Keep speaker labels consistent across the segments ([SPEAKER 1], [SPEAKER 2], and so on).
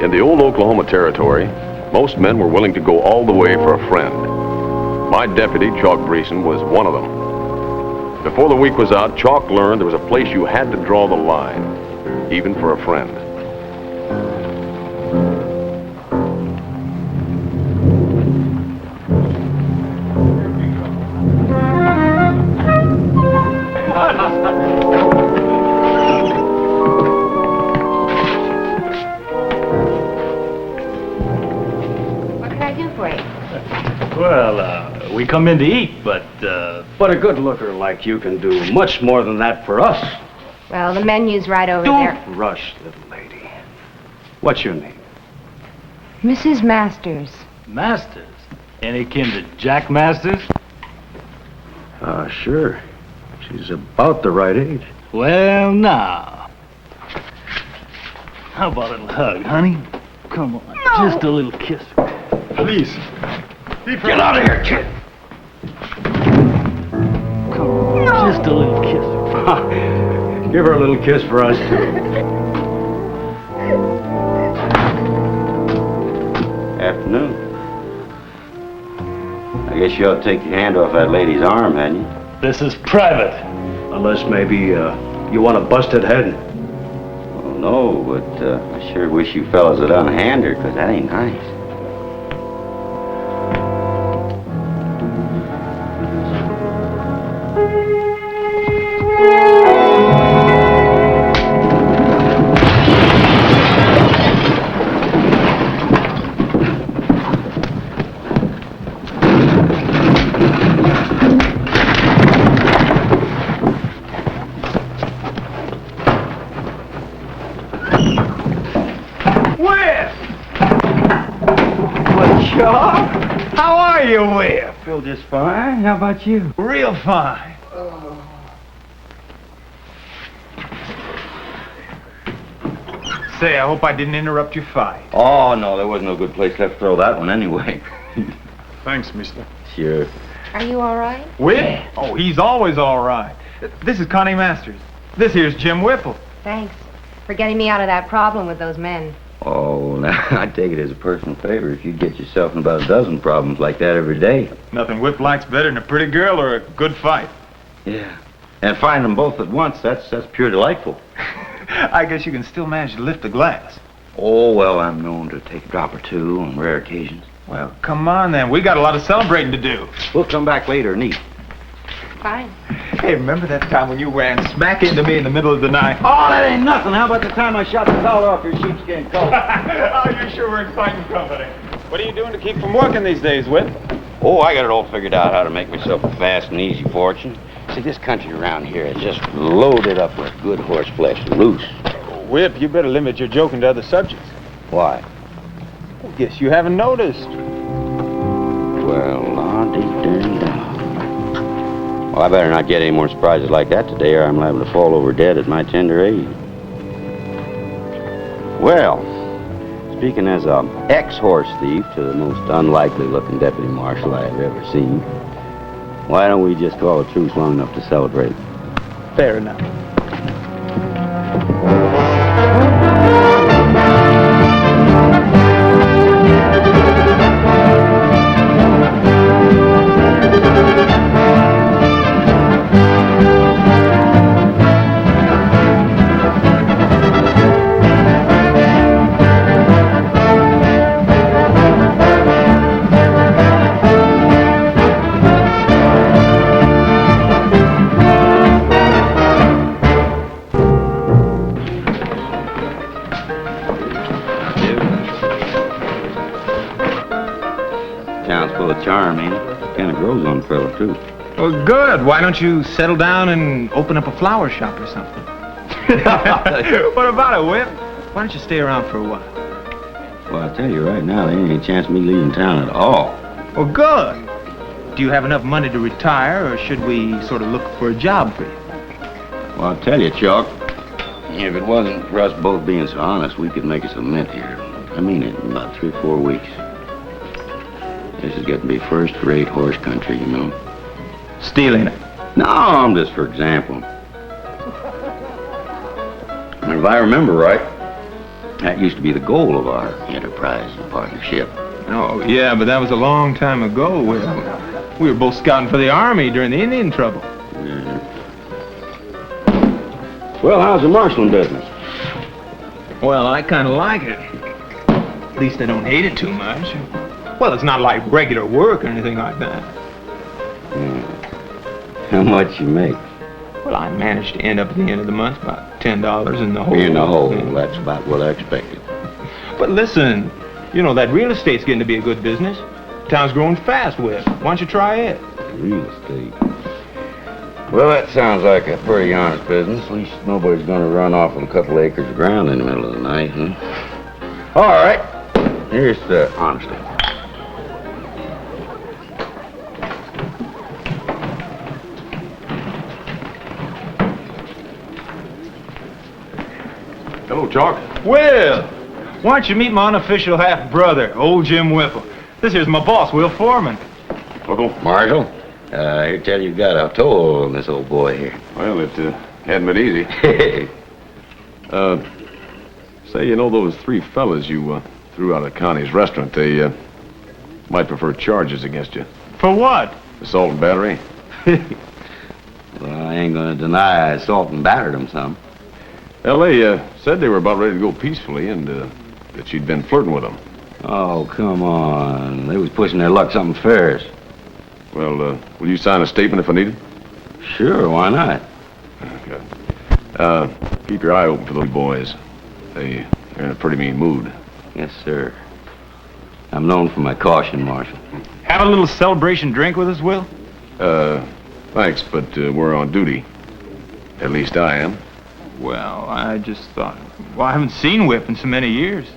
[SPEAKER 1] In the old Oklahoma Territory, most men were willing to go all the way for a friend. My deputy, Chalk Breeson, was one of them. Before the week was out, Chalk learned there was a place you had to draw the line, even for a friend.
[SPEAKER 2] We come in to eat, but
[SPEAKER 3] a good looker like you can do much more than that for us.
[SPEAKER 4] Well, the menu's right over there.
[SPEAKER 3] Don't rush, little lady. What's your name?
[SPEAKER 4] Mrs. Masters.
[SPEAKER 2] Masters? Any kin to Jack Masters?
[SPEAKER 3] Sure. She's about the right age.
[SPEAKER 2] Well, now. How about a little hug, honey? Come on, no. Just a little kiss.
[SPEAKER 3] Please. Get out of here, kid.
[SPEAKER 2] Come on, no. Just a little kiss.
[SPEAKER 3] Give her a little kiss for us, too.
[SPEAKER 5] Afternoon. I guess you ought to take your hand off that lady's arm, hadn't you?
[SPEAKER 2] This is private.
[SPEAKER 3] Unless maybe you want a busted head.
[SPEAKER 5] Well, no, but I sure wish you fellas would unhand her, because that ain't nice.
[SPEAKER 6] Feel just fine. How about you?
[SPEAKER 7] Real fine. Say, I hope I didn't interrupt your fight.
[SPEAKER 5] Oh, no, there wasn't no good place left to throw that one anyway.
[SPEAKER 7] Thanks, mister.
[SPEAKER 5] Sure.
[SPEAKER 4] Are you all right?
[SPEAKER 7] Whip? Oh, he's always all right. This is Connie Masters. This here's Jim Whipple.
[SPEAKER 4] Thanks for getting me out of that problem with those men.
[SPEAKER 5] Oh, now, I take it as a personal favor if you'd get yourself in about a dozen problems like that every day.
[SPEAKER 7] Nothing Whip likes better than a pretty girl or a good fight.
[SPEAKER 5] Yeah. And find them both at once, that's pure delightful.
[SPEAKER 7] I guess you can still manage to lift a glass.
[SPEAKER 5] Oh, well, I'm known to take a drop or two on rare occasions.
[SPEAKER 7] Well, come on, then. We got a lot of celebrating to do.
[SPEAKER 5] We'll come back later and eat.
[SPEAKER 4] Fine.
[SPEAKER 7] Hey, remember that time when you ran smack into me in the middle of the night?
[SPEAKER 5] Oh, that ain't nothing. How about the time I shot the collar off your sheepskin coat?
[SPEAKER 7] Oh, you sure were in fighting company. What are you doing to keep from working these days, Whip?
[SPEAKER 5] Oh, I got it all figured out how to make myself a fast and easy fortune. See, this country around here is just loaded up with good horse flesh, loose.
[SPEAKER 7] Whip, you better limit your joking to other subjects.
[SPEAKER 5] Why?
[SPEAKER 7] I guess you haven't noticed.
[SPEAKER 5] Well, la-dee-dee-da. Well, I better not get any more surprises like that today, or I'm liable to fall over dead at my tender age. Well, speaking as an ex-horse thief to the most unlikely-looking deputy marshal I have ever seen, why don't we just call a truce long enough to celebrate?
[SPEAKER 7] Fair enough.
[SPEAKER 5] Charm, ain't it? Kind of grows on a fellow, too.
[SPEAKER 7] Well, good. Why don't you settle down and open up a flower shop or something? What about it, Whip? Why don't you stay around for a while?
[SPEAKER 5] Well, I'll tell you right now, there ain't any chance of me leaving town at all.
[SPEAKER 7] Well, good. Do you have enough money to retire, or should we sort of look for a job for you?
[SPEAKER 5] Well, I'll tell you, Chalk, if it wasn't for us both being so honest, we could make us a mint here. I mean it, in about 3 or 4 weeks. This is getting to be first-rate horse country, you know.
[SPEAKER 7] Stealing it?
[SPEAKER 5] No, just for example. And if I remember right, That used to be the goal of our enterprise and partnership.
[SPEAKER 7] Oh, yeah, but that was a long time ago. We were both scouting for the Army during the Indian trouble.
[SPEAKER 5] Well, how's the marshaling business?
[SPEAKER 7] Well, I kind of like it. At least I don't hate it too much. Well, it's not like regular work or anything like that.
[SPEAKER 5] How much you make?
[SPEAKER 7] Well, I managed to end up at the end of the month about $10 in the hole.
[SPEAKER 5] In the hole.
[SPEAKER 7] Yeah.
[SPEAKER 5] That's about what I expected.
[SPEAKER 7] But listen, you know, that real estate's getting to be a good business. Town's growing fast, Whip. Why don't you try it?
[SPEAKER 5] Real estate. Well, that sounds like a pretty honest business. At least nobody's going to run off with a couple acres of ground in the middle of the night, huh? All right. Here's the honesty.
[SPEAKER 1] Hello, Chalk.
[SPEAKER 7] Will, why don't you meet my unofficial half-brother, old Jim Whipple. This here's my boss, Will Foreman.
[SPEAKER 1] Whipple.
[SPEAKER 5] Marshal, I tell you got a toll on this old boy here.
[SPEAKER 1] Well, it hadn't been easy. Say, you know those three fellas you threw out of Connie's restaurant, they might prefer charges against you.
[SPEAKER 7] For what?
[SPEAKER 1] Assault and battery.
[SPEAKER 5] Well, I ain't going to deny I assault and battered him some.
[SPEAKER 1] Well, they said they were about ready to go peacefully and that she'd been flirting with them.
[SPEAKER 5] Oh, come on. They was pushing their luck something fierce.
[SPEAKER 1] Well, will you sign a statement if I need it?
[SPEAKER 5] Sure, why not?
[SPEAKER 1] Good. Keep your eye open for those boys. They're in a pretty mean mood.
[SPEAKER 5] Yes, sir. I'm known for my caution, Marshal.
[SPEAKER 7] Have a little celebration drink with us, Will?
[SPEAKER 1] Thanks, but we're on duty. At least I am.
[SPEAKER 7] Well, I just thought... Well, I haven't seen Whip in so many years.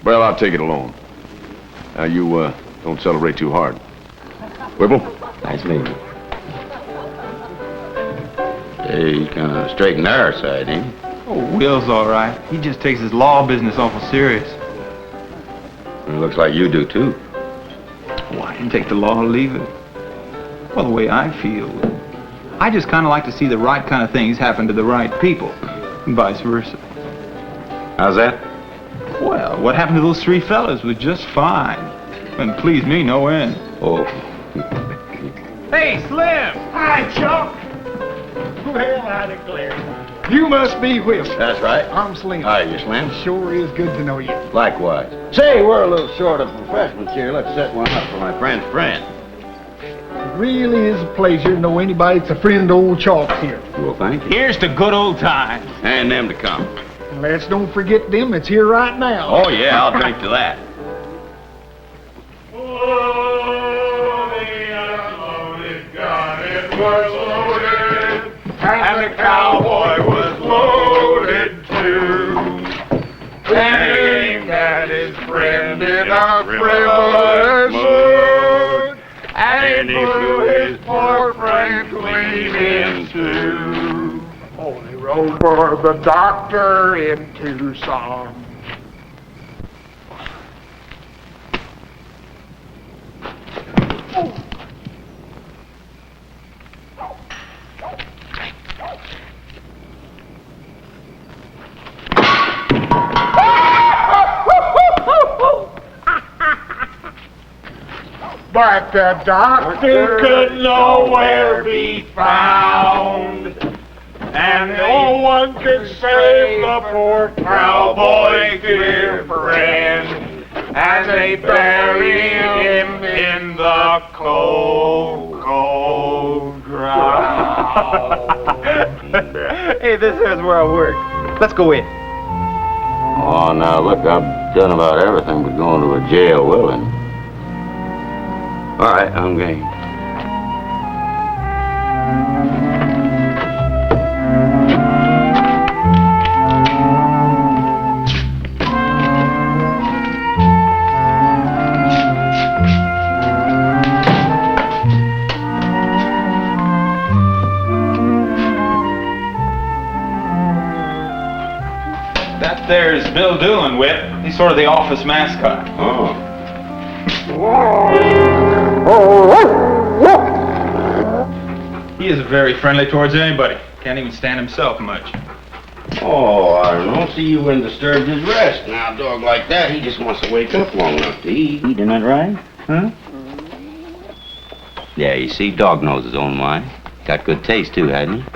[SPEAKER 1] Well, I'll take it alone. Now, you don't celebrate too hard. Whipple?
[SPEAKER 5] Nice meeting you. Hey, he's kind of straight and narrow side, ain't he?
[SPEAKER 7] Oh, Will's all right. He just takes his law business awful serious.
[SPEAKER 5] It looks like you do, too.
[SPEAKER 7] Oh, I didn't take the law or leave it. Well, the way I feel, I just kind of like to see the right kind of things happen to the right people, and vice versa.
[SPEAKER 5] How's that?
[SPEAKER 7] Well, what happened to those three fellas was just fine, and pleased me no end.
[SPEAKER 5] Oh.
[SPEAKER 7] Hey, Slim!
[SPEAKER 6] Hi, Chuck. Well, I declare. You must be Whip.
[SPEAKER 5] That's right.
[SPEAKER 6] I'm Slim.
[SPEAKER 5] Hi, you Slim.
[SPEAKER 6] Sure is good to know you.
[SPEAKER 5] Likewise. Say, we're a little short of refreshments here. Let's set one up for my friend's friend.
[SPEAKER 6] It really is a pleasure to know anybody that's a friend of old Chalk's here.
[SPEAKER 5] Well, thank you.
[SPEAKER 7] Here's to good old times.
[SPEAKER 5] And them to come.
[SPEAKER 6] And let's don't forget them that's here right now.
[SPEAKER 5] Oh, yeah, I'll drink to that.
[SPEAKER 8] And the cowboy was loaded too. Aimed at his friend in a frivolous mood. And he blew his poor friend clean in two. On the road for the doctor in Tucson. But the doctor could nowhere be found, and no one could save the poor cowboy, dear friend, and they buried him in the cold, cold ground.
[SPEAKER 7] Hey, this is where I work. Let's go in.
[SPEAKER 5] Oh, now, look, I've done about everything but going to a jail willing. All right, I'm game.
[SPEAKER 7] That there's Bill Doolin, Whip. He's sort of the office mascot.
[SPEAKER 5] Oh.
[SPEAKER 7] He isn't very friendly towards anybody. Can't even stand himself much.
[SPEAKER 5] Oh, I don't know. See, you wouldn't disturb his rest. Now, a dog like that, he just wants to wake up long enough to eat. Isn't that right? Huh? Yeah, you see, dog knows his own mind. Got good taste, too, hadn't he?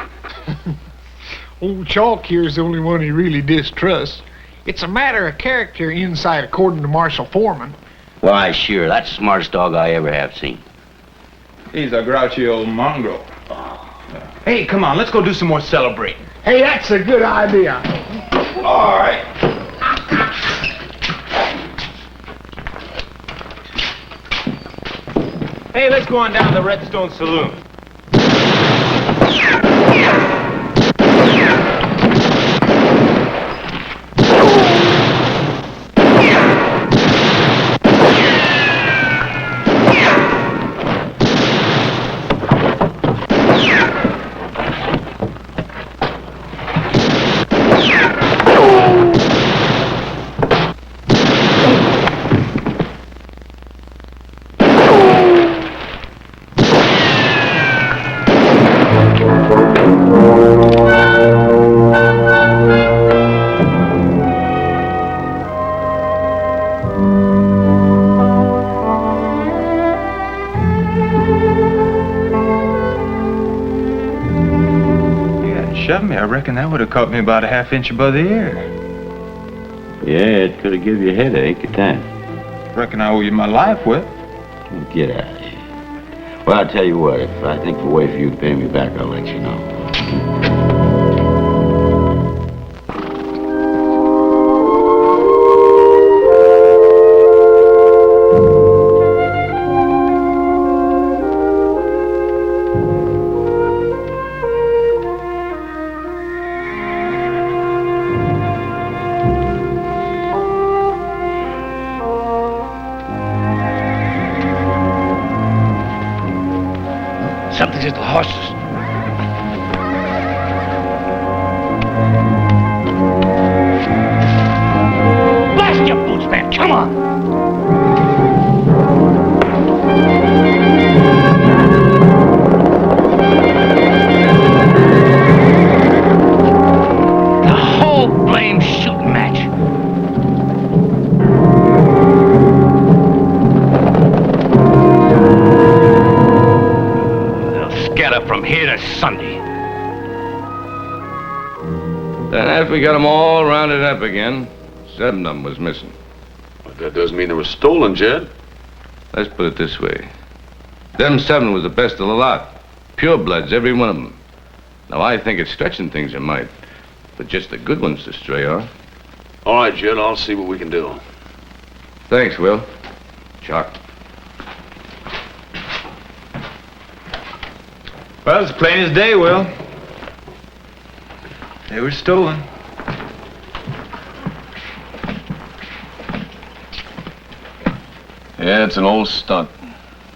[SPEAKER 6] Old Chalk here's the only one he really distrusts. It's a matter of character inside, according to Marshal Foreman.
[SPEAKER 5] Why, sure. That's the smartest dog I ever have seen.
[SPEAKER 7] He's a grouchy old mongrel. Hey, come on, let's go do some more celebrating.
[SPEAKER 6] Hey, that's a good idea.
[SPEAKER 5] All right.
[SPEAKER 7] Hey, let's go on down to the Redstone Saloon. I reckon that would have caught me about a half-inch above the ear.
[SPEAKER 5] Yeah, it could have given you a headache at that.
[SPEAKER 7] Reckon I owe you my life, Whip.
[SPEAKER 5] Get out of here. Well, I'll tell you what. If I think of a way for you to pay me back, I'll let you know.
[SPEAKER 2] Something's at the horses. Blast your boots, man. Come on. The whole blame shooting match. From here to Sunday.
[SPEAKER 1] Then after we got them all rounded up again, 7 of them was missing.
[SPEAKER 9] But that doesn't mean they were stolen, Jed.
[SPEAKER 1] Let's put it this way. Them 7 was the best of the lot. Pure bloods, every one of them. Now, I think it's stretching things a mite, but just the good ones to stray off.
[SPEAKER 9] All right, Jed, I'll see what we can do.
[SPEAKER 1] Thanks, Will. Chalk.
[SPEAKER 7] Well, it's plain as day, Will. They were stolen.
[SPEAKER 9] Yeah, it's an old stunt.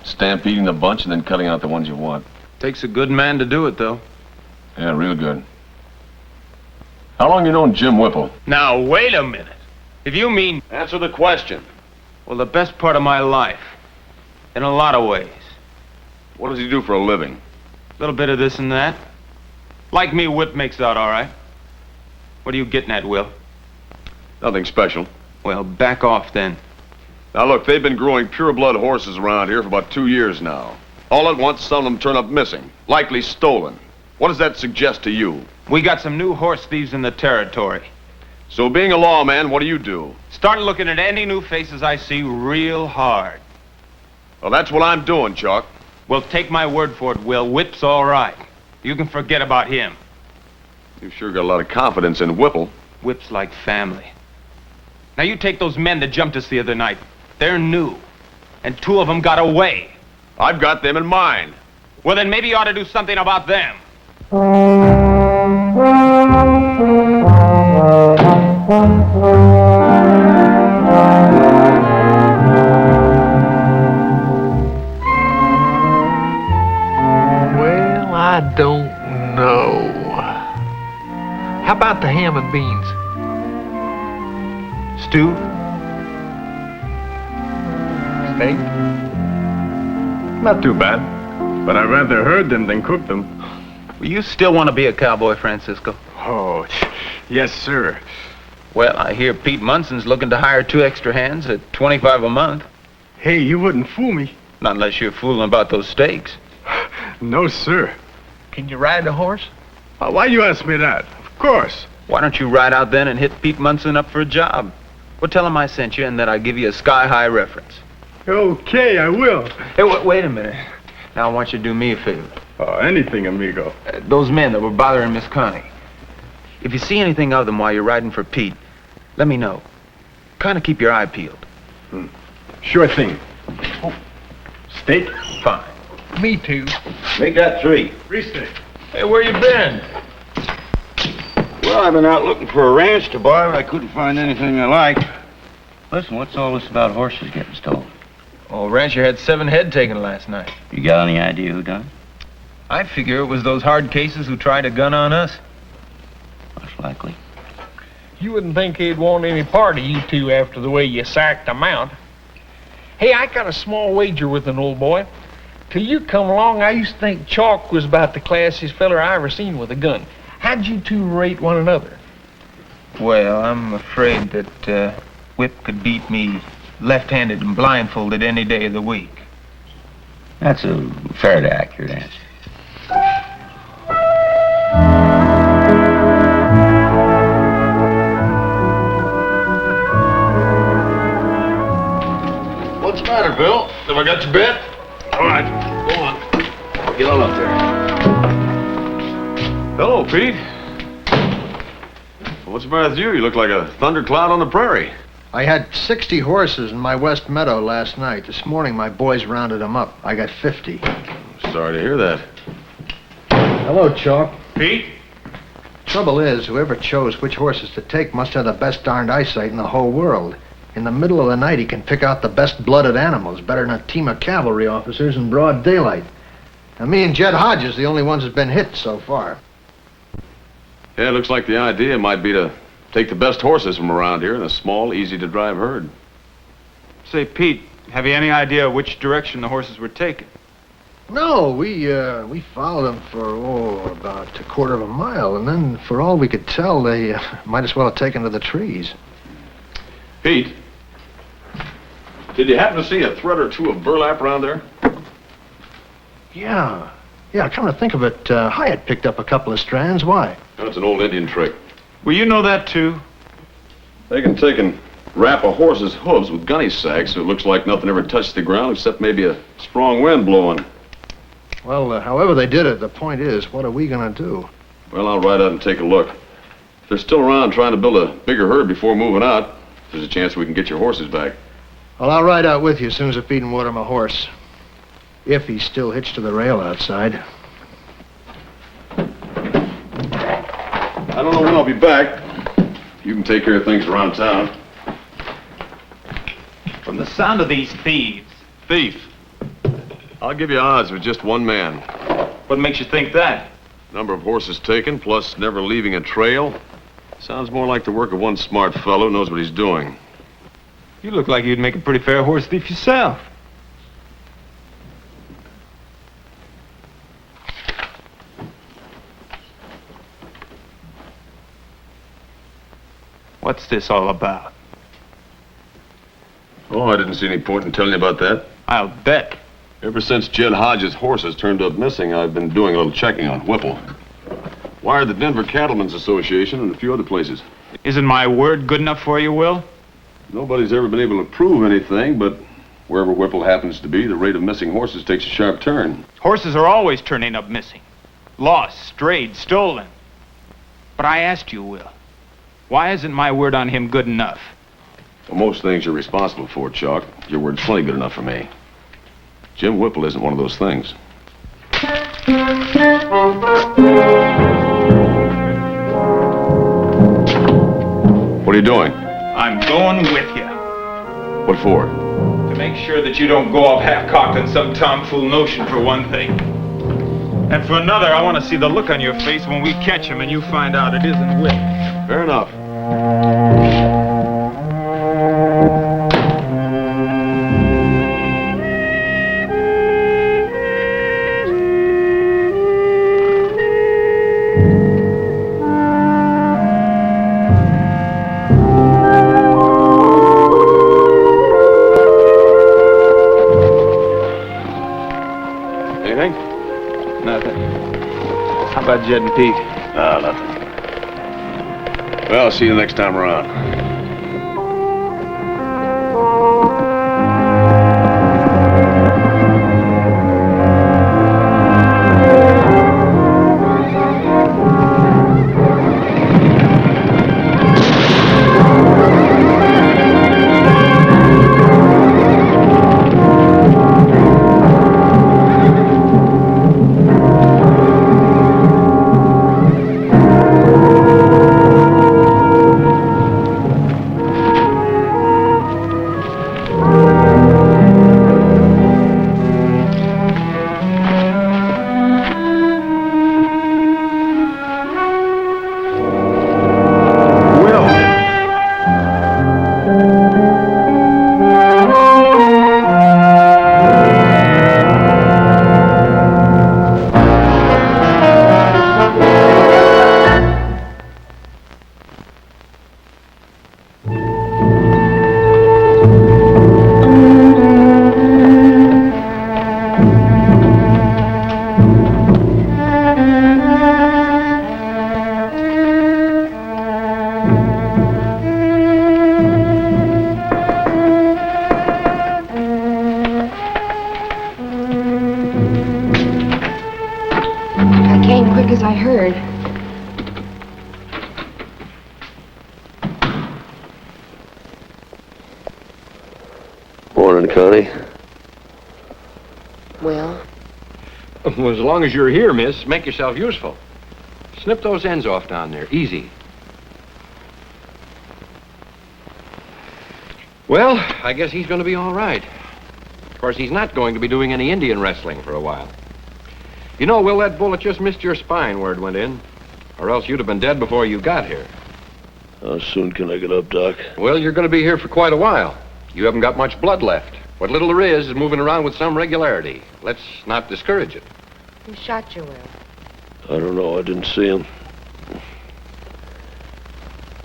[SPEAKER 9] Stampeding the bunch and then cutting out the ones you want.
[SPEAKER 7] Takes a good man to do it, though.
[SPEAKER 9] Yeah, real good. How long you known Jim Whipple?
[SPEAKER 7] Now, wait a minute. If you mean...
[SPEAKER 9] Answer the question.
[SPEAKER 7] Well, the best part of my life. In a lot of ways.
[SPEAKER 9] What does he do for a living?
[SPEAKER 7] A little bit of this and that. Like me, Whip makes out all right. What are you getting at, Will?
[SPEAKER 9] Nothing special.
[SPEAKER 7] Well, back off, then.
[SPEAKER 9] Now, look, they've been growing pure-blood horses around here for about 2 years now. All at once, some of them turn up missing, likely stolen. What does that suggest to you?
[SPEAKER 7] We got some new horse thieves in the territory.
[SPEAKER 9] So, being a lawman, what do?
[SPEAKER 7] Start looking at any new faces I see real hard.
[SPEAKER 9] Well, that's what I'm doing, Chalk.
[SPEAKER 7] Well, take my word for it, Will. Whip's all right. You can forget about him.
[SPEAKER 9] You've sure got a lot of confidence in Whipple.
[SPEAKER 7] Whip's like family. Now, you take those men that jumped us the other night. They're new. And 2 of them got away.
[SPEAKER 9] I've got them in mind.
[SPEAKER 7] Well, then maybe you ought to do something about them.
[SPEAKER 6] Well, I don't know. How about the ham and beans?
[SPEAKER 7] Stew?
[SPEAKER 6] Steak?
[SPEAKER 9] Not too bad. But I'd rather herd them than cook them.
[SPEAKER 7] Well, you still want to be a cowboy, Francisco?
[SPEAKER 8] Oh, yes, sir.
[SPEAKER 7] Well, I hear Pete Munson's looking to hire 2 extra hands at $25 a month.
[SPEAKER 8] Hey, you wouldn't fool me.
[SPEAKER 7] Not unless you're fooling about those stakes.
[SPEAKER 8] No, sir.
[SPEAKER 2] Can you ride a horse?
[SPEAKER 8] Why you ask me that? Of course.
[SPEAKER 7] Why don't you ride out then and hit Pete Munson up for a job? Well, tell him I sent you and that I give you a sky-high reference.
[SPEAKER 8] Okay, I will.
[SPEAKER 7] Hey, wait a minute. Now I want you to do me a favor.
[SPEAKER 8] Anything, amigo.
[SPEAKER 7] Those men that were bothering Miss Connie. If you see anything of them while you're riding for Pete, let me know. Kind of keep your eye peeled.
[SPEAKER 8] Sure thing. Oh, steak?
[SPEAKER 7] Fine.
[SPEAKER 6] Me too.
[SPEAKER 5] Make that 3.
[SPEAKER 8] 3 steak.
[SPEAKER 7] Hey, where you been?
[SPEAKER 5] Well, I've been out looking for a ranch to buy, but I couldn't find anything I liked. Listen, what's all this about horses getting stolen?
[SPEAKER 7] Oh, rancher had 7 head taken last night.
[SPEAKER 5] You got any idea who done it?
[SPEAKER 7] I figure it was those hard cases who tried a gun on us.
[SPEAKER 5] Most likely.
[SPEAKER 6] You wouldn't think he'd want any part of you two after the way you sacked them out. Hey, I got a small wager with an old boy. Till you come along, I used to think Chalk was about the classiest feller I ever seen with a gun. How'd you two rate one another?
[SPEAKER 7] Well, I'm afraid that Whip could beat me left-handed and blindfolded any day of the week.
[SPEAKER 5] That's a fair to accurate answer.
[SPEAKER 1] What's the matter, Bill? Have I got your bet?
[SPEAKER 8] All right.
[SPEAKER 1] Go on. Get on up there. Hello, Pete. What's the matter with you? You look like a thundercloud on the prairie.
[SPEAKER 10] I had 60 horses in my west meadow last night. This morning, my boys rounded them up. I got 50.
[SPEAKER 1] Sorry to hear that.
[SPEAKER 10] Hello, Chalk.
[SPEAKER 8] Pete?
[SPEAKER 10] Trouble is, whoever chose which horses to take must have the best darned eyesight in the whole world. In the middle of the night, he can pick out the best-blooded animals, better than a team of cavalry officers in broad daylight. Now, me and Jed Hodges, the only ones that's been hit so far.
[SPEAKER 1] Yeah, it looks like the idea might be to take the best horses from around here in a small, easy-to-drive herd.
[SPEAKER 7] Say, Pete, have you any idea which direction the horses were taking?
[SPEAKER 10] No, we followed them for, about a quarter of a mile, and then, for all we could tell, they might as well have taken to the trees.
[SPEAKER 1] Pete, did you happen to see a thread or two of burlap around there?
[SPEAKER 10] Yeah, come to think of it, Hyatt picked up a couple of strands. Why?
[SPEAKER 1] That's an old Indian trick.
[SPEAKER 7] Well, you know that, too.
[SPEAKER 1] They can take and wrap a horse's hooves with gunny sacks so it looks like nothing ever touched the ground except maybe a strong wind blowing.
[SPEAKER 10] Well, however they did it, the point is, what are we gonna do?
[SPEAKER 1] Well, I'll ride out and take a look. If they're still around trying to build a bigger herd before moving out, there's a chance we can get your horses back.
[SPEAKER 10] Well, I'll ride out with you as soon as I feed and water my horse. If he's still hitched to the rail outside.
[SPEAKER 1] I don't know when I'll be back. You can take care of things around town.
[SPEAKER 7] From the sound of these thieves.
[SPEAKER 1] Thief. I'll give you odds with just one man.
[SPEAKER 7] What makes you think that?
[SPEAKER 1] Number of horses taken, plus never leaving a trail. Sounds more like the work of one smart fellow who knows what he's doing.
[SPEAKER 7] You look like you'd make a pretty fair horse thief yourself. What's this all about?
[SPEAKER 1] Oh, I didn't see any point in telling you about that.
[SPEAKER 7] I'll bet.
[SPEAKER 1] Ever since Jed Hodges' horses turned up missing, I've been doing a little checking on Whipple. Wired the Denver Cattlemen's Association and a few other places.
[SPEAKER 7] Isn't my word good enough for you, Will?
[SPEAKER 1] Nobody's ever been able to prove anything, but wherever Whipple happens to be, the rate of missing horses takes a sharp turn.
[SPEAKER 7] Horses are always turning up missing. Lost, strayed, stolen. But I asked you, Will, why isn't my word on him good enough?
[SPEAKER 1] Well, most things you're responsible for, Chalk. Your word's plenty good enough for me. Jim Whipple isn't one of those things. What are you doing?
[SPEAKER 7] I'm going with you.
[SPEAKER 1] What for?
[SPEAKER 7] To make sure that you don't go off half-cocked on some tomfool notion, for one thing. And for another, I want to see the look on your face when we catch him and you find out it isn't Whip.
[SPEAKER 1] Fair enough.
[SPEAKER 7] Jed and Pete?
[SPEAKER 9] Nothing. Well, I'll see you next time around.
[SPEAKER 4] As I heard.
[SPEAKER 11] Morning, Connie.
[SPEAKER 4] Will?
[SPEAKER 12] Well, as long as you're here, miss, make yourself useful. Snip those ends off down there. Easy. Well, I guess he's going to be all right. Of course, he's not going to be doing any Indian wrestling for a while. You know, Will, that bullet just missed your spine where it went in. Or else you'd have been dead before you got here.
[SPEAKER 11] How soon can I get up, Doc?
[SPEAKER 12] Well, you're going to be here for quite a while. You haven't got much blood left. What little there is moving around with some regularity. Let's not discourage it.
[SPEAKER 4] Who shot you, Will?
[SPEAKER 11] I don't know. I didn't see him.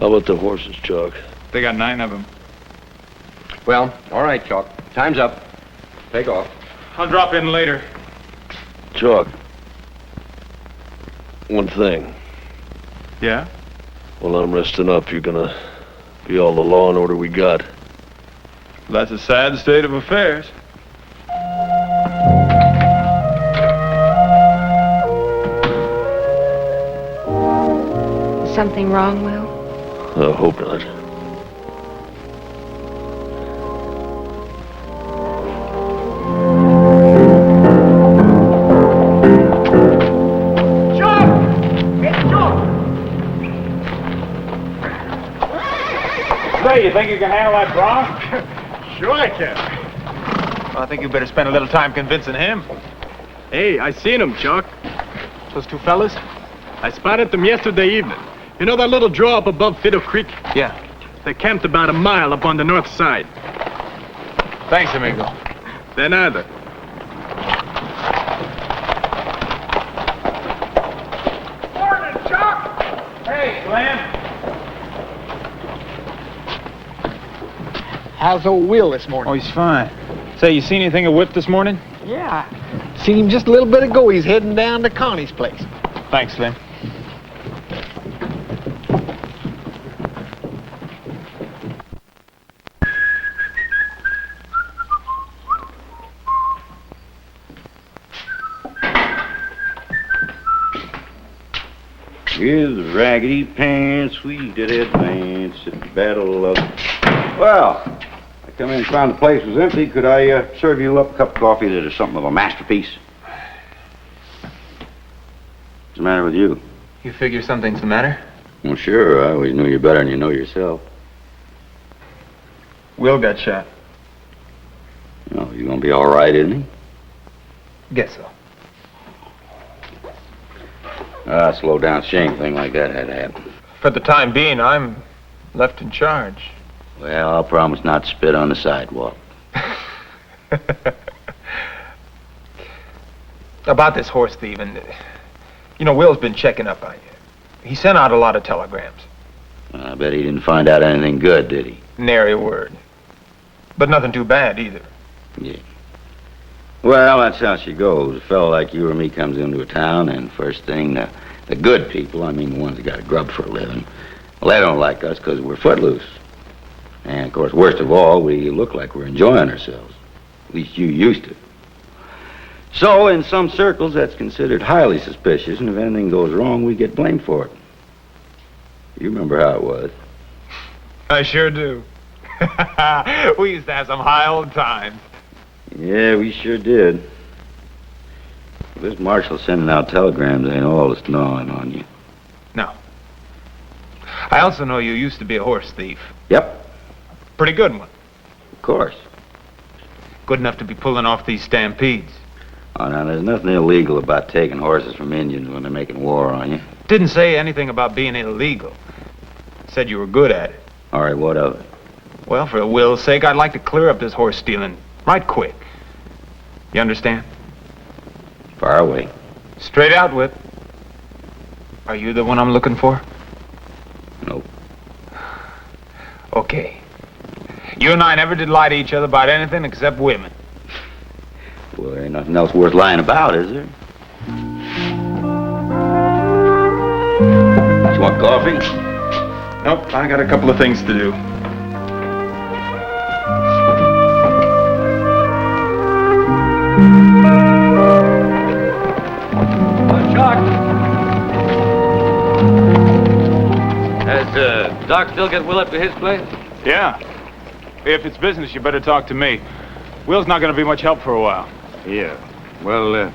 [SPEAKER 11] How about the horses, Chalk?
[SPEAKER 7] They got 9 of them.
[SPEAKER 12] Well, all right, Chalk. Time's up. Take off.
[SPEAKER 7] I'll drop in later.
[SPEAKER 11] Chalk. One thing.
[SPEAKER 7] Yeah?
[SPEAKER 11] While I'm resting up, you're gonna be all the law and order we got.
[SPEAKER 7] That's a sad state of affairs.
[SPEAKER 4] Is something wrong, Will?
[SPEAKER 11] I hope not.
[SPEAKER 7] You think you can handle that bronc?
[SPEAKER 8] Sure I can.
[SPEAKER 7] Well, I think you better spend a little time convincing him.
[SPEAKER 8] Hey, I seen him, Chuck.
[SPEAKER 7] Those 2 fellas?
[SPEAKER 8] I spotted them yesterday evening. You know that little draw up above Fiddle Creek?
[SPEAKER 7] Yeah.
[SPEAKER 8] They camped about a mile up on the north side.
[SPEAKER 7] Thanks, amigo.
[SPEAKER 8] De nada.
[SPEAKER 6] Morning, Chuck!
[SPEAKER 7] Hey, Glenn.
[SPEAKER 6] How's old Will this morning?
[SPEAKER 7] Oh, he's fine. Say, you seen anything of Whip this morning?
[SPEAKER 6] Yeah. Seen him just a little bit ago. He's heading down to Connie's place.
[SPEAKER 7] Thanks, Slim.
[SPEAKER 5] Here's the raggedy pants, we did advance at the battle of... Well, I come in and found the place was empty. Could I serve you up a cup of coffee that is something of a masterpiece? What's the matter with you?
[SPEAKER 7] You figure something's the matter?
[SPEAKER 5] Well, sure. I always knew you better than you know yourself.
[SPEAKER 7] Will got shot.
[SPEAKER 5] Oh, you gonna be all right, isn't he?
[SPEAKER 7] Guess so.
[SPEAKER 5] Slow down. Shame a thing like that had to happen.
[SPEAKER 7] For the time being, I'm left in charge.
[SPEAKER 5] Well, I'll promise not to spit on the sidewalk.
[SPEAKER 7] About this horse thieving, you know, Will's been checking up on you. He sent out a lot of telegrams.
[SPEAKER 5] I bet he didn't find out anything good, did he?
[SPEAKER 7] Nary a word. But nothing too bad, either.
[SPEAKER 5] Yeah. Well, that's how she goes. A fellow like you or me comes into a town, and first thing, the The good people, I mean the ones that got to grub for a living, well, they don't like us because we're footloose. And, of course, worst of all, we look like we're enjoying ourselves. At least you used to. So, in some circles, that's considered highly suspicious, and if anything goes wrong, we get blamed for it. You remember how it was.
[SPEAKER 7] I sure do. We used to have some high old times.
[SPEAKER 5] Yeah, we sure did. This marshal sending out telegrams ain't all that's gnawing on you.
[SPEAKER 7] No. I also know you used to be a horse thief.
[SPEAKER 5] Yep.
[SPEAKER 7] Pretty good one.
[SPEAKER 5] Of course.
[SPEAKER 7] Good enough to be pulling off these stampedes.
[SPEAKER 5] Oh, now, there's nothing illegal about taking horses from Indians when they're making war on you.
[SPEAKER 7] Didn't say anything about being illegal. Said you were good at it.
[SPEAKER 5] All right, what of it?
[SPEAKER 7] Well, for Will's sake, I'd like to clear up this horse stealing right quick. You understand?
[SPEAKER 5] Far away.
[SPEAKER 7] Straight out, Whip. Are you the one I'm looking for?
[SPEAKER 5] Nope.
[SPEAKER 7] Okay. You and I never did lie to each other about anything except women.
[SPEAKER 5] Well, there ain't nothing else worth lying about, is there? You want coffee?
[SPEAKER 7] Nope, I got a couple of things to do.
[SPEAKER 12] Chalk! Has Doc still get Will up to his place?
[SPEAKER 7] Yeah. If it's business, you better talk to me. Will's not going to be much help for a while.
[SPEAKER 12] Yeah. Well,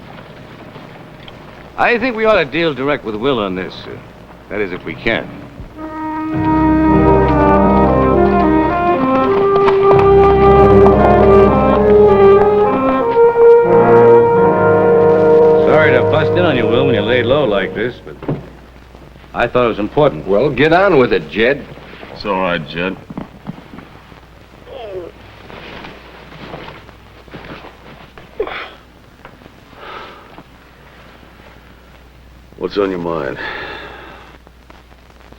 [SPEAKER 12] I think we ought to deal direct with Will on this. That is, if we can. Sorry to bust in on you, Will, when you laid low like this, but I thought it was important. Well, get on with it, Jed.
[SPEAKER 9] It's all right, Jed.
[SPEAKER 11] What's on your mind?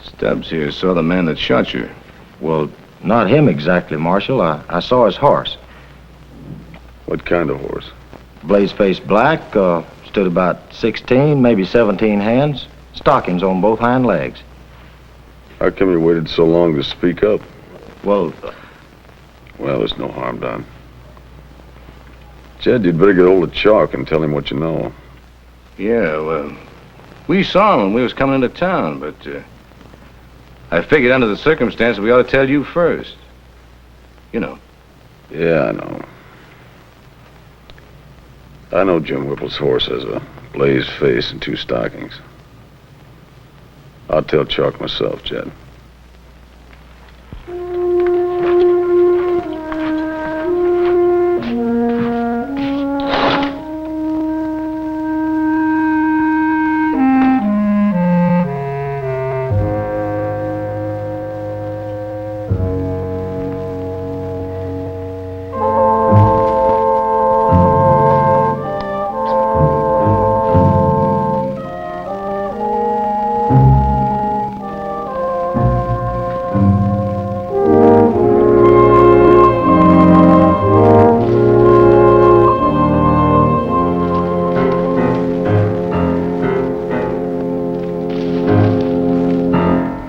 [SPEAKER 12] Stubbs here saw the man that shot you.
[SPEAKER 13] Well, not him exactly, Marshal. I saw his horse.
[SPEAKER 11] What kind of horse?
[SPEAKER 13] Blaze-faced black, stood about 16, maybe 17 hands. Stockings on both hind legs.
[SPEAKER 11] How come you waited so long to speak up?
[SPEAKER 13] Well,
[SPEAKER 11] there's no harm done. Jed, you'd better get hold of Chalk and tell him what you know.
[SPEAKER 12] Yeah, well, we saw him when we was coming into town, but I figured under the circumstances we ought to tell you first. You know.
[SPEAKER 11] Yeah, I know. I know Jim Whipple's horse has a blazed face and 2 stockings. I'll tell Chalk myself, Jed.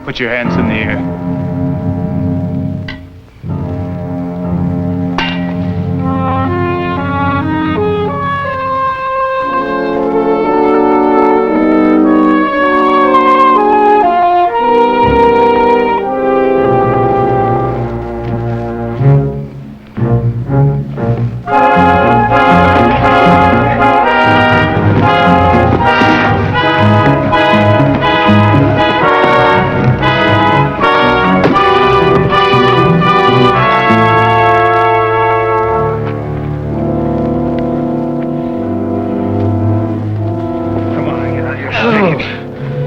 [SPEAKER 7] Put your hands in the air.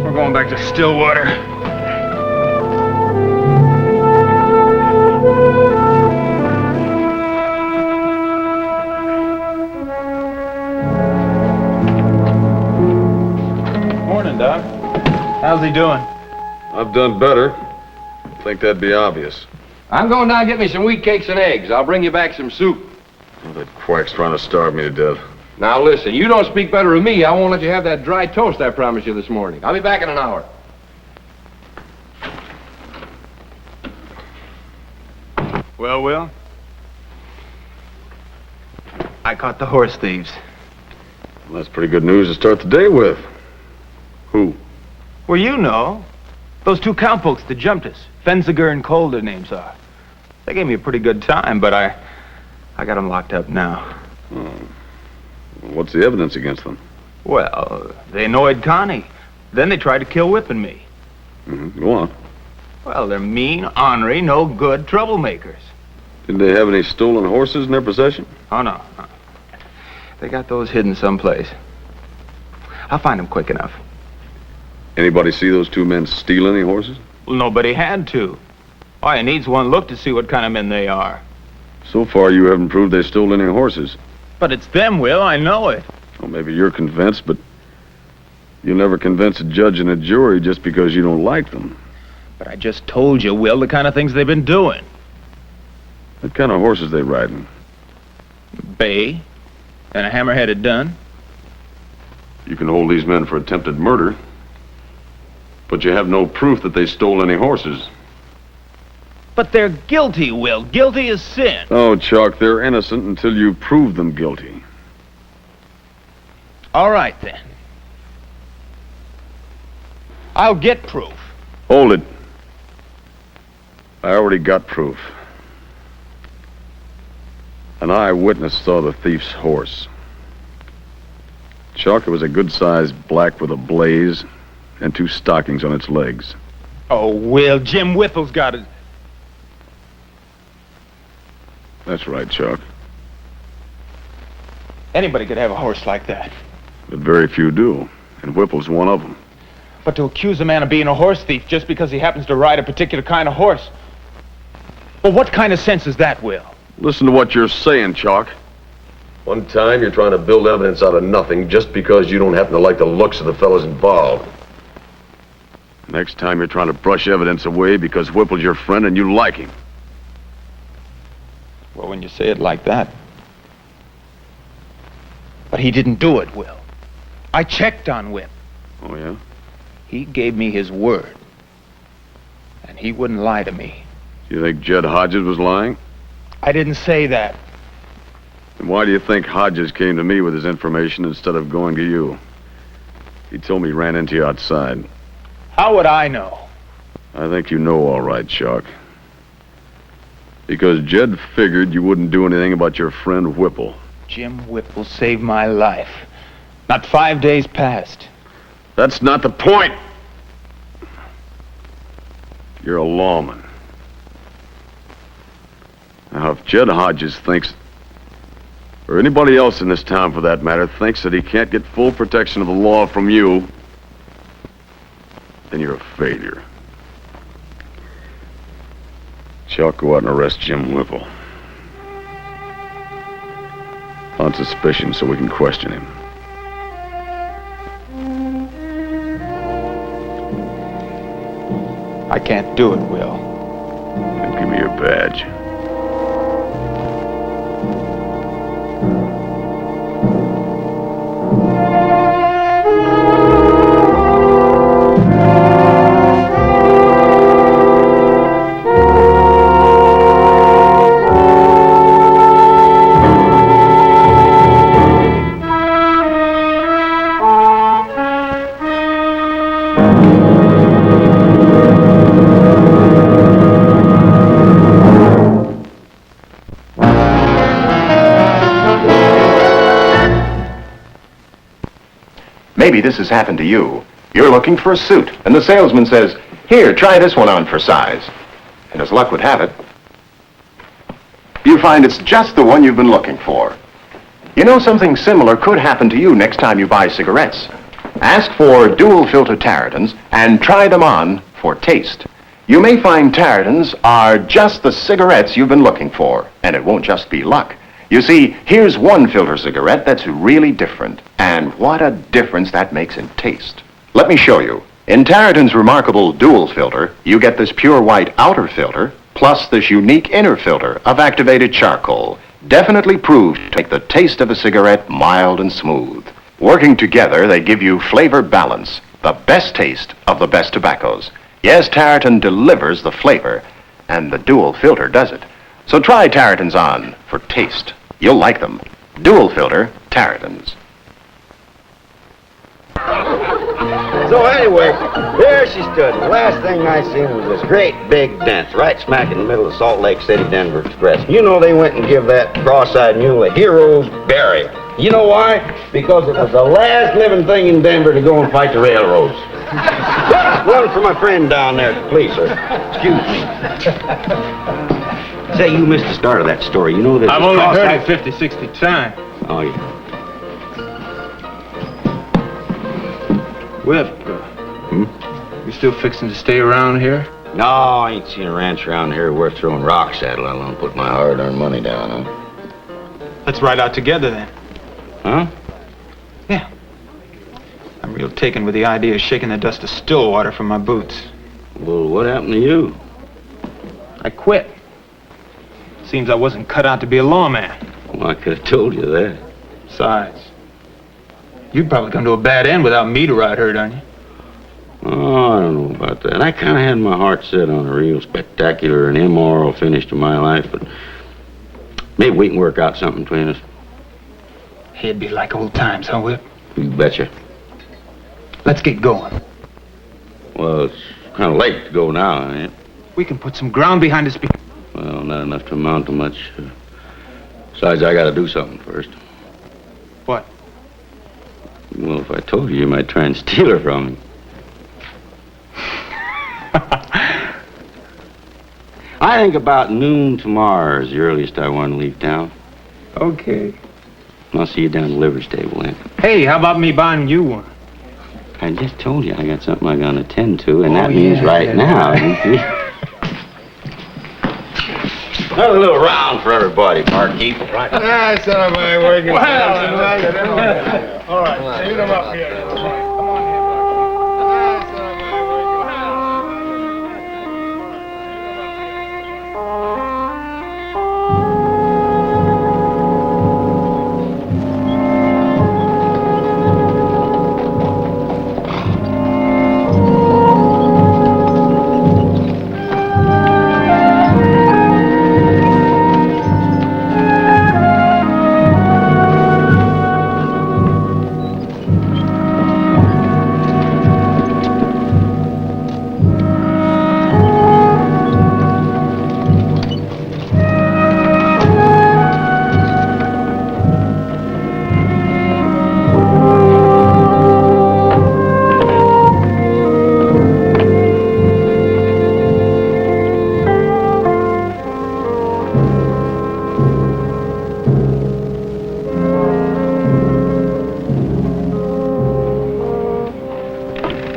[SPEAKER 7] We're going back to Stillwater. Morning, Doc. How's he doing?
[SPEAKER 9] I've done better. I think that'd be obvious.
[SPEAKER 12] I'm going down and get me some wheat cakes and eggs. I'll bring you back some soup.
[SPEAKER 9] Well, that quack's trying to starve me to death.
[SPEAKER 12] Now listen, you don't speak better of me, I won't let you have that dry toast I promised you this morning. I'll be back in an hour.
[SPEAKER 7] Well, Will? I caught the horse thieves.
[SPEAKER 1] Well, that's pretty good news to start the day with. Who?
[SPEAKER 7] Well, you know. Those two cowpokes that jumped us. Fenziger and Cole, their names are. They gave me a pretty good time, but I got them locked up now.
[SPEAKER 1] Oh. What's the evidence against them?
[SPEAKER 7] Well, they annoyed Connie. Then they tried to kill Whip and me.
[SPEAKER 1] Mm-hmm. Go on.
[SPEAKER 7] Well, they're mean, ornery, no good troublemakers.
[SPEAKER 1] Did they have any stolen horses in their possession?
[SPEAKER 7] Oh, no. They got those hidden someplace. I'll find them quick enough.
[SPEAKER 1] Anybody see those two men steal any horses?
[SPEAKER 7] Well, nobody had to. All you need's one look to see what kind of men they are.
[SPEAKER 1] So far, you haven't proved they stole any horses.
[SPEAKER 7] But it's them, Will. I know it.
[SPEAKER 1] Well, maybe you're convinced, but you'll never convince a judge and a jury just because you don't like them.
[SPEAKER 7] But I just told you, Will, the kind of things they've been doing.
[SPEAKER 1] What kind of horses they riding?
[SPEAKER 7] Bay and a hammer-headed dun.
[SPEAKER 1] You can hold these men for attempted murder, but you have no proof that they stole any horses.
[SPEAKER 7] But they're guilty, Will. Guilty as sin.
[SPEAKER 1] Oh, Chalk, they're innocent until you prove them guilty.
[SPEAKER 7] All right, then. I'll get proof.
[SPEAKER 1] Hold it. I already got proof. An eyewitness saw the thief's horse. Chalk, it was a good-sized black with a blaze and two stockings on its legs.
[SPEAKER 7] Oh, Will, Jim Whipple's got it.
[SPEAKER 1] That's right, Chalk.
[SPEAKER 7] Anybody could have a horse like that.
[SPEAKER 1] But very few do, and Whipple's one of them.
[SPEAKER 7] But to accuse a man of being a horse thief just because he happens to ride a particular kind of horse... Well, what kind of sense is that, Will?
[SPEAKER 1] Listen to what you're saying, Chalk. One time you're trying to build evidence out of nothing just because you don't happen to like the looks of the fellows involved. Next time you're trying to brush evidence away because Whipple's your friend and you like him.
[SPEAKER 7] Well, when you say it like that... But he didn't do it, Will. I checked on Whip.
[SPEAKER 1] Oh, yeah?
[SPEAKER 7] He gave me his word. And he wouldn't lie to me.
[SPEAKER 1] You think Jed Hodges was lying?
[SPEAKER 7] I didn't say that.
[SPEAKER 1] Then why do you think Hodges came to me with his information instead of going to you? He told me he ran into you outside.
[SPEAKER 7] How would I know?
[SPEAKER 1] I think you know all right, Chalk. Because Jed figured you wouldn't do anything about your friend Whipple.
[SPEAKER 7] Jim Whipple saved my life. Not 5 days passed.
[SPEAKER 1] That's not the point! You're a lawman. Now, if Jed Hodges thinks, or anybody else in this town for that matter, thinks that he can't get full protection of the law from you, then you're a failure. Chalk, go out and arrest Jim Whipple. On suspicion, so we can question him.
[SPEAKER 7] I can't do it, Will.
[SPEAKER 1] Then give me your badge.
[SPEAKER 14] Maybe this has happened to you. You're looking for a suit, and the salesman says, "Here, try this one on for size." And as luck would have it, you find it's just the one you've been looking for. You know, something similar could happen to you next time you buy cigarettes. Ask for dual-filter Terrytons and try them on for taste. You may find Terrytons are just the cigarettes you've been looking for, and it won't just be luck. You see, here's one filter cigarette that's really different, and what a difference that makes in taste. Let me show you. In Terryton's remarkable dual filter, you get this pure white outer filter, plus this unique inner filter of activated charcoal, definitely proved to make the taste of a cigarette mild and smooth. Working together, they give you flavor balance, the best taste of the best tobaccos. Yes, Terryton delivers the flavor, and the dual filter does it. So try Terrytons on for taste. You'll like them. Dual filter Terrytons.
[SPEAKER 5] So anyway, there she stood. The last thing I seen was this great big dent right smack in the middle of Salt Lake City Denver Express. You know they went and give that cross-eyed mule a hero's burial. You know why? Because it was the last living thing in Denver to go and fight the railroads. One for my friend down there at the police, sir. Excuse me. Say, you missed the start of that story. You know that...
[SPEAKER 7] I've only heard it 50, 60 times.
[SPEAKER 5] Oh, yeah.
[SPEAKER 7] Whip, you still fixing to stay around here?
[SPEAKER 5] No, I ain't seen a ranch around here worth throwing rocks at, let alone put my hard-earned money down, huh?
[SPEAKER 7] Let's ride out together, then.
[SPEAKER 5] Huh?
[SPEAKER 7] Yeah. I'm real taken with the idea of shaking the dust of Stillwater from my boots.
[SPEAKER 5] Well, what happened to you?
[SPEAKER 7] I quit. Seems I wasn't cut out to be a lawman.
[SPEAKER 5] Well, I could have told you that.
[SPEAKER 7] Besides, you'd probably come to a bad end without me to ride herd on you.
[SPEAKER 5] Oh, I don't know about that. I kind of had my heart set on a real spectacular and immoral finish to my life, but maybe we can work out something between us.
[SPEAKER 7] It'd be like old times, huh, Whip?
[SPEAKER 5] You betcha.
[SPEAKER 7] Let's get going.
[SPEAKER 5] Well, it's kind of late to go now, ain't it?
[SPEAKER 7] We can put some ground behind us.
[SPEAKER 5] Well, not enough to amount to much. Besides, I gotta do something first.
[SPEAKER 7] What?
[SPEAKER 5] Well, if I told you, you might try and steal her from me. I think about noon tomorrow is the earliest I want to leave town.
[SPEAKER 7] Okay.
[SPEAKER 5] I'll see you down at the livery stable then.
[SPEAKER 7] Hey, how about me buying you one?
[SPEAKER 5] I just told you I got something I'm gonna attend to, and that means right now. Another little round for everybody, barkeep. Right.
[SPEAKER 8] Ah, son of a working.
[SPEAKER 6] All right, shoot 'em up here. Come on here,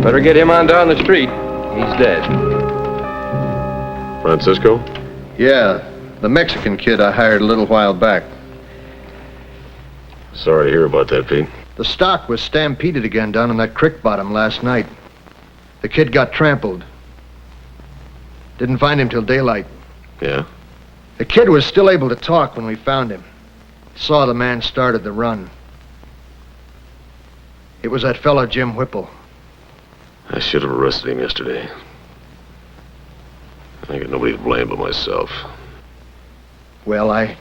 [SPEAKER 12] Better get him on down the street. He's dead.
[SPEAKER 1] Francisco?
[SPEAKER 10] Yeah, the Mexican kid I hired a little while back.
[SPEAKER 1] Sorry to hear about that, Pete.
[SPEAKER 10] The stock was stampeded again down in that creek bottom last night. The kid got trampled. Didn't find him till daylight.
[SPEAKER 1] Yeah?
[SPEAKER 10] The kid was still able to talk when we found him. Saw the man started the run. It was that fellow Jim Whipple.
[SPEAKER 1] I should have arrested him yesterday. I got nobody to blame but myself.
[SPEAKER 10] Well, I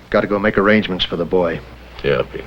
[SPEAKER 10] got to go make arrangements for the boy.
[SPEAKER 1] Yeah, Pete.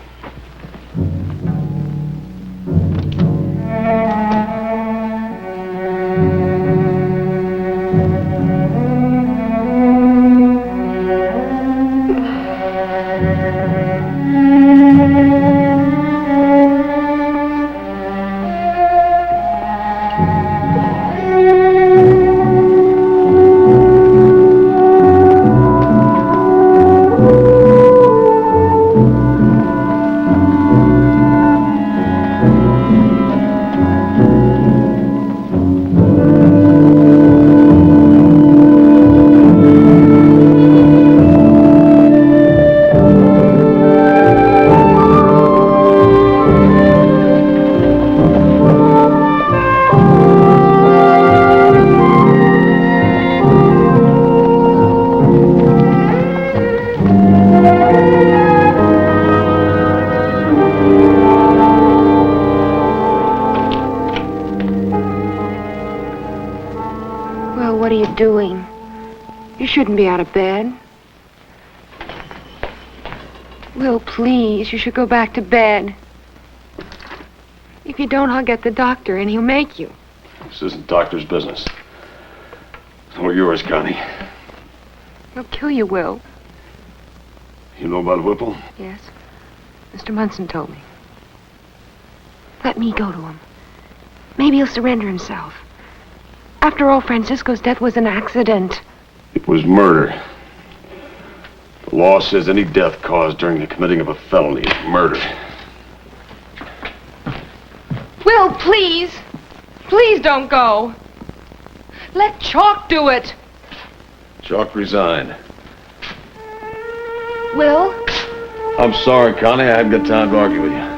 [SPEAKER 4] Well, what are you doing? You shouldn't be out of bed. Will, please, you should go back to bed. If you don't, I'll get the doctor and he'll make you.
[SPEAKER 1] This isn't doctor's business. Or yours, Connie.
[SPEAKER 4] He'll kill you, Will.
[SPEAKER 1] You know about Whipple?
[SPEAKER 4] Yes. Mr. Munson told me. Let me go to him. Maybe he'll surrender himself. After all, Francisco's death was an accident.
[SPEAKER 1] It was murder. The law says any death caused during the committing of a felony is murder.
[SPEAKER 4] Will, please. Please don't go. Let Chalk do it.
[SPEAKER 1] Chalk resigned.
[SPEAKER 4] Will?
[SPEAKER 1] I'm sorry, Connie. I haven't got time to argue with you.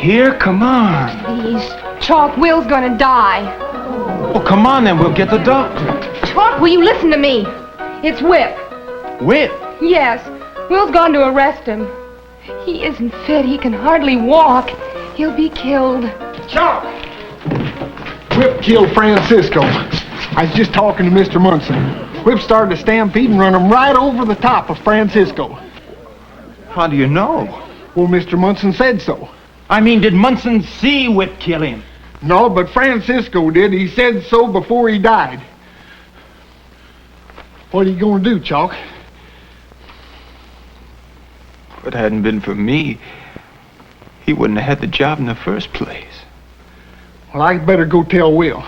[SPEAKER 7] Here, come on.
[SPEAKER 4] Please. Chalk, Will's gonna die.
[SPEAKER 7] Well, come on then, we'll get the doctor.
[SPEAKER 4] Chalk, will you listen to me? It's Whip.
[SPEAKER 7] Whip?
[SPEAKER 4] Yes. Will's gone to arrest him. He isn't fit. He can hardly walk. He'll be killed.
[SPEAKER 15] Chalk! Whip killed Francisco. I was just talking to Mr. Munson. Whip started a stampede and run him right over the top of Francisco.
[SPEAKER 7] How do you know?
[SPEAKER 15] Well, Mr. Munson said so.
[SPEAKER 7] I mean, did Munson see Whip kill him?
[SPEAKER 15] No, but Francisco did. He said so before he died. What are you going to do, Chalk?
[SPEAKER 7] If it hadn't been for me, he wouldn't have had the job in the first place.
[SPEAKER 15] Well, I'd better go tell Will.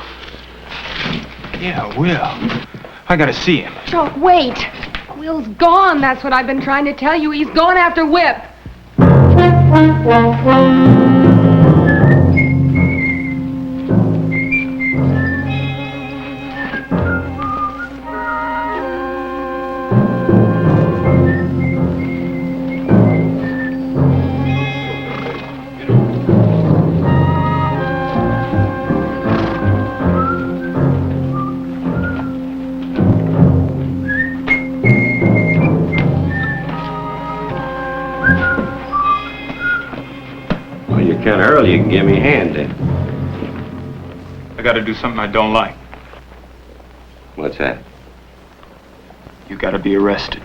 [SPEAKER 7] Yeah, Will. I gotta see him.
[SPEAKER 4] Chalk, wait. Will's gone. That's what I've been trying to tell you. He's gone after Whip.
[SPEAKER 5] Kind of early, you can give me a hand then.
[SPEAKER 7] I gotta do something I don't like.
[SPEAKER 5] What's that?
[SPEAKER 7] You gotta be arrested.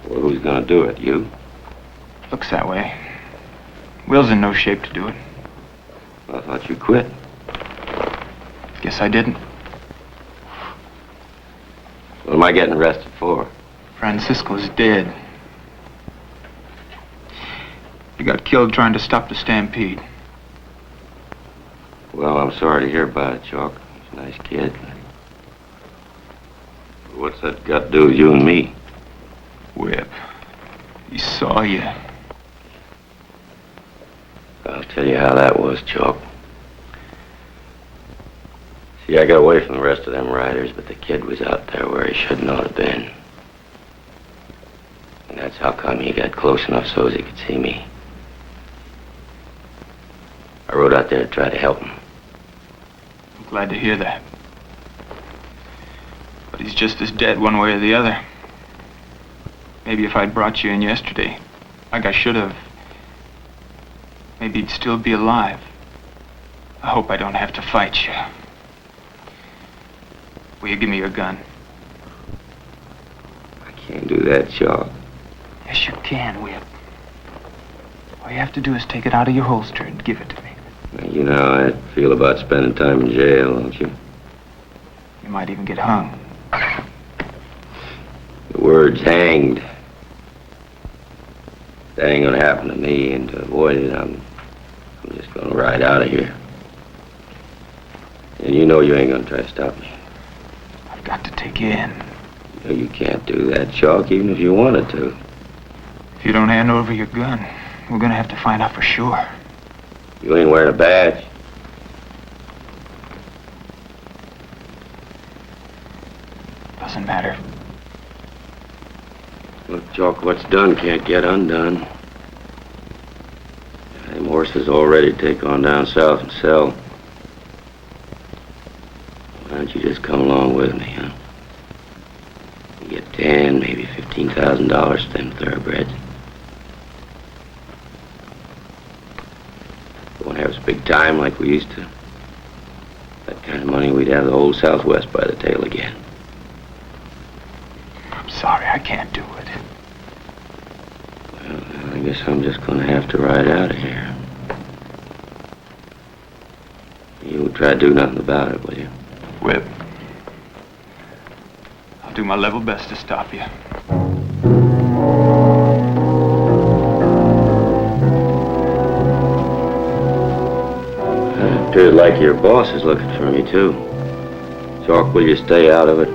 [SPEAKER 5] Well, who's gonna do it? You?
[SPEAKER 7] Looks that way. Will's in no shape to do it.
[SPEAKER 5] Well, I thought you quit.
[SPEAKER 7] Guess I didn't.
[SPEAKER 5] What am I getting arrested for?
[SPEAKER 7] Francisco's dead. He got killed trying to stop the stampede.
[SPEAKER 5] Well, I'm sorry to hear about it, Chalk. He's a nice kid. What's that got to do with you and me?
[SPEAKER 7] Whip, he saw you.
[SPEAKER 5] I'll tell you how that was, Chalk. See, I got away from the rest of them riders, but the kid was out there where he shouldn't ought to have been. And that's how come he got close enough so as he could see me. I rode out there to try to help him.
[SPEAKER 7] I'm glad to hear that. But he's just as dead one way or the other. Maybe if I'd brought you in yesterday, like I should have, maybe he'd still be alive. I hope I don't have to fight you. Will you give me your gun?
[SPEAKER 5] I can't do that, Chalk.
[SPEAKER 7] Yes, you can, Whip. All you have to do is take it out of your holster and give it to me.
[SPEAKER 5] You know how I feel about spending time in jail, don't you?
[SPEAKER 7] You might even get hung.
[SPEAKER 5] The word's hanged. That ain't gonna happen to me, and to avoid it, I'm just gonna ride out of here. And you know you ain't gonna try to stop me.
[SPEAKER 7] I've got to take you in.
[SPEAKER 5] You know you can't do that, Chalk, even if you wanted to.
[SPEAKER 7] If you don't hand over your gun, we're gonna have to find out for sure.
[SPEAKER 5] You ain't wearing a badge.
[SPEAKER 7] Doesn't matter.
[SPEAKER 5] Look, Chalk, what's done can't get undone. Them horses all ready to take on down south and sell. Why don't you just come along with me, huh? You get $10,000, maybe $15,000 for them thoroughbreds. We won't have us big time like we used to. That kind of money, we'd have the whole Southwest by the tail again.
[SPEAKER 7] I'm sorry, I can't do it.
[SPEAKER 5] Well, I guess I'm just gonna have to ride out of here. You won't try to do nothing about it, will you?
[SPEAKER 7] Whip. I'll do my level best to stop you.
[SPEAKER 5] I appears like your boss is looking for me, too. Chalk, will you stay out of it?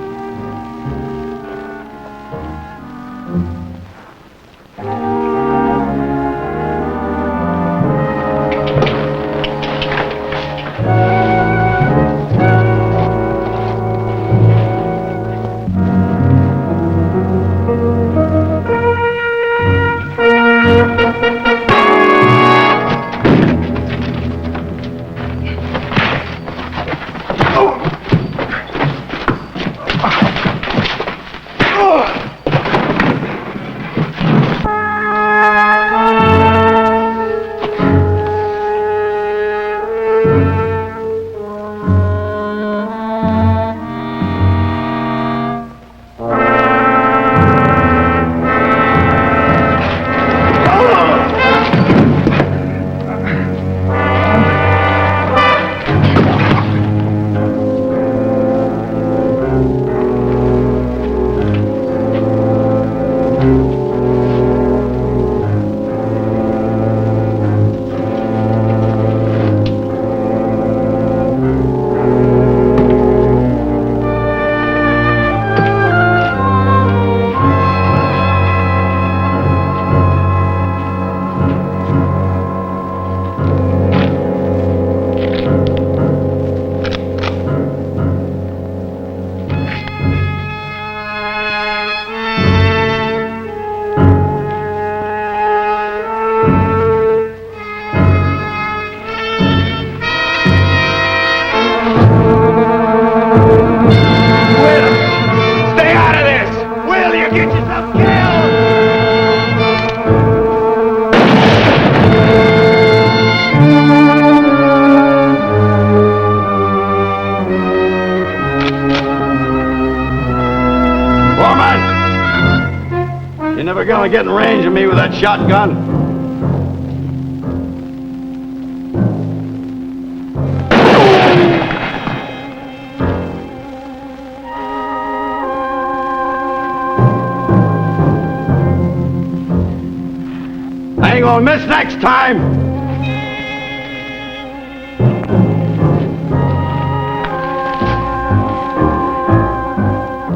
[SPEAKER 5] Get in range of me with that shotgun. I ain't gonna miss next time.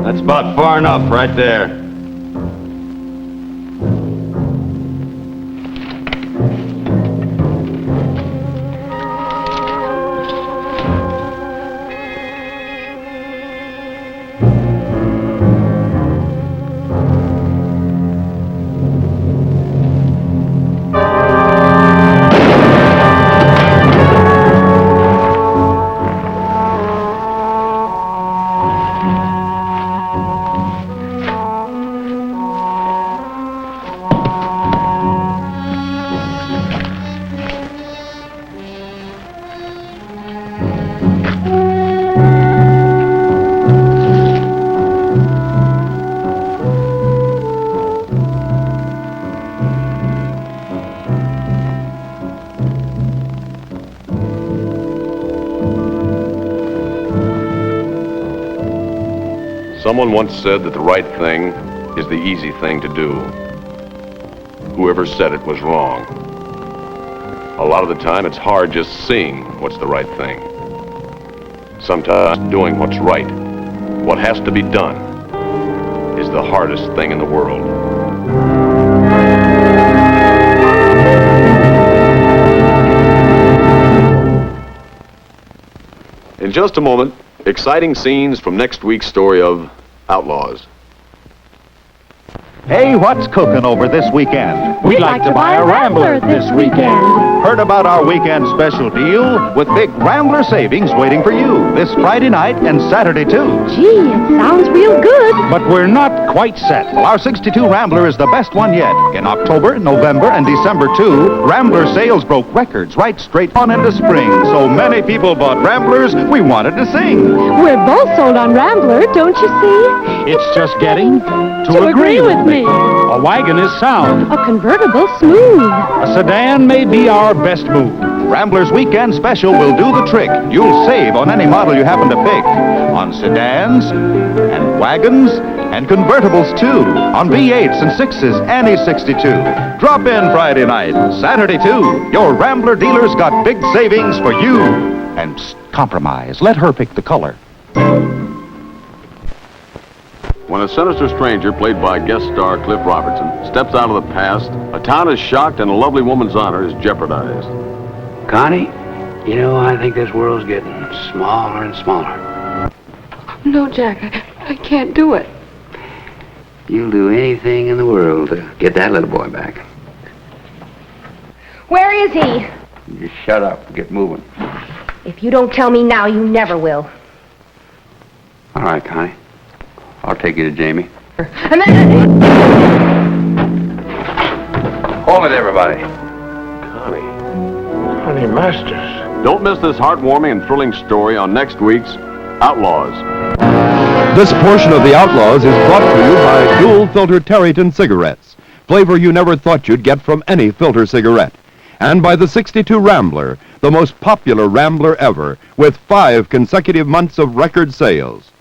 [SPEAKER 5] That's about far enough right there.
[SPEAKER 1] Someone once said that the right thing is the easy thing to do. Whoever said it was wrong. A lot of the time, it's hard just seeing what's the right thing. Sometimes doing what's right, what has to be done, is the hardest thing in the world. In just a moment, exciting scenes from next week's story of Outlaws.
[SPEAKER 16] Hey, what's cooking over this weekend?
[SPEAKER 17] We'd like to buy a Rambler this weekend.
[SPEAKER 16] Heard about our weekend special deal with big Rambler savings waiting for you this Friday night and Saturday, too.
[SPEAKER 17] Gee, it sounds real good.
[SPEAKER 16] But we're not quite set. Our 62 Rambler is the best one yet. In October, November, and December, too, Rambler sales broke records right straight on into spring. So many people bought Ramblers, we wanted to sing.
[SPEAKER 17] We're both sold on Rambler, don't you see?
[SPEAKER 16] It's just getting
[SPEAKER 17] to agree with me.
[SPEAKER 16] A wagon is sound.
[SPEAKER 17] A convertible smooth.
[SPEAKER 16] A sedan may be our best move. Rambler's weekend special will do the trick. You'll save on any model you happen to pick. On sedans and wagons and convertibles too. On V8s and 6s, any 62. Drop in Friday night, Saturday too. Your Rambler dealer's got big savings for you. And compromise. Let her pick the color.
[SPEAKER 1] When a sinister stranger, played by guest star Cliff Robertson, steps out of the past, a town is shocked and a lovely woman's honor is jeopardized.
[SPEAKER 18] Connie, you know, I think this world's getting smaller and smaller.
[SPEAKER 4] No, Jack, I can't do it.
[SPEAKER 18] You'll do anything in the world to get that little boy back.
[SPEAKER 4] Where is he?
[SPEAKER 18] Just shut up and get moving.
[SPEAKER 4] If you don't tell me now, you never will.
[SPEAKER 18] All right, Connie. I'll take you to Jamie.
[SPEAKER 4] And then...
[SPEAKER 18] Hold it, everybody.
[SPEAKER 1] Honey Masters. Don't miss this heartwarming and thrilling story on next week's Outlaws.
[SPEAKER 19] This portion of the Outlaws is brought to you by dual-filter Terryton cigarettes, flavor you never thought you'd get from any filter cigarette. And by the 62 Rambler, the most popular Rambler ever, with 5 consecutive months of record sales.